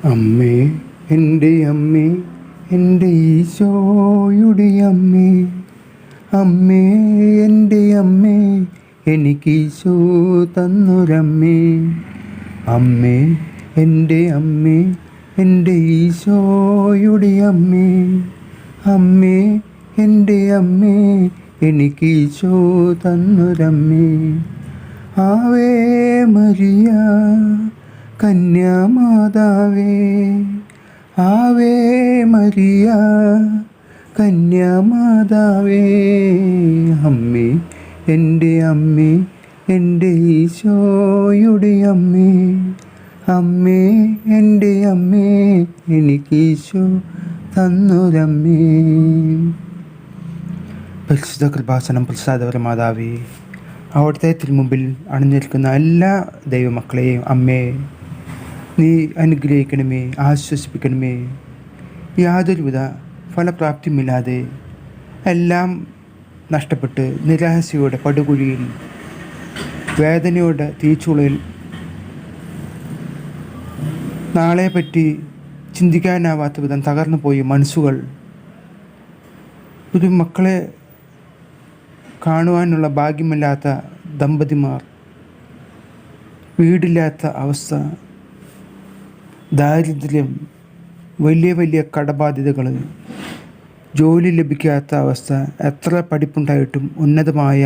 അമ്മേ, എൻ്റെ അമ്മേ, എൻ്റെ ഈശോയുടെ അമ്മേ, അമ്മേ, എൻ്റെ അമ്മേ, എനിക്കീശോ തന്നൊരമ്മേ. അമ്മേ, എൻ്റെ അമ്മേ, എൻ്റെ ഈശോയുടെ അമ്മേ, അമ്മേ, എൻ്റെ അമ്മേ, എനിക്കീശോ തന്നൊരമ്മേ. ആവേ മരിയ കന്യാമാതാവേ, ആവേ മരിയ കന്യാമാതാവേ, അമ്മേ, എൻ്റെ അമ്മേ, എൻ്റെ ഈശോയുടെ അമ്മേ, അമ്മേ, എൻ്റെ അമ്മേ, എനിക്കീശോ തന്നൊരമ്മേ. പരിശുദ്ധ കൃപാസനം പ്രസാദപര മാതാവേ, അവിടുത്തെ തിരുമുമ്പിൽ അണിഞ്ഞിരിക്കുന്ന എല്ലാ ദൈവമക്കളെയും അമ്മേ, നീ അനുഗ്രഹിക്കണമേ, ആശ്വസിപ്പിക്കണമേ. യാതൊരുവിധ ഫലപ്രാപ്തിയുമില്ലാതെ എല്ലാം നഷ്ടപ്പെട്ട് നിരാശയുടെ പടുകുഴിയിൽ, വേദനയുടെ തീച്ചുളയിൽ, നാളെപ്പറ്റി ചിന്തിക്കാനാവാത്ത വിധം തകർന്നു പോയി മനസ്സുകൾ, ഒരു മക്കളെ കാണുവാനുള്ള ഭാഗ്യമില്ലാത്ത ദമ്പതിമാർ, വീടില്ലാത്ത അവസ്ഥ, ദാരിദ്ര്യം, വലിയ വലിയ കടബാധ്യതകൾ, ജോലി ലഭിക്കാത്ത അവസ്ഥ, എത്ര പഠിപ്പുണ്ടായിട്ടും ഉന്നതമായ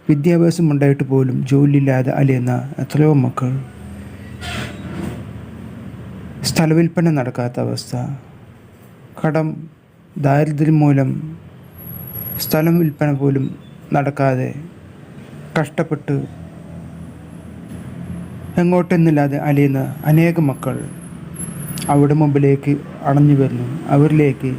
വിദ്യാഭ്യാസം ഉണ്ടായിട്ട് പോലും ജോലിയില്ലാതെ അലയുന്ന എത്രയോ മക്കൾ, സ്ഥലവിൽപ്പന നടക്കാത്ത അവസ്ഥ, കടം, ദാരിദ്ര്യം മൂലം സ്ഥലം വിൽപ്പന പോലും നടക്കാതെ കഷ്ടപ്പെട്ട് എങ്ങോട്ടെന്നില്ലാതെ അലയുന്ന അനേകം മക്കൾ അവിടെ മുമ്പിലേക്ക് അണഞ്ഞു വരുന്നു. അവരിലേക്ക്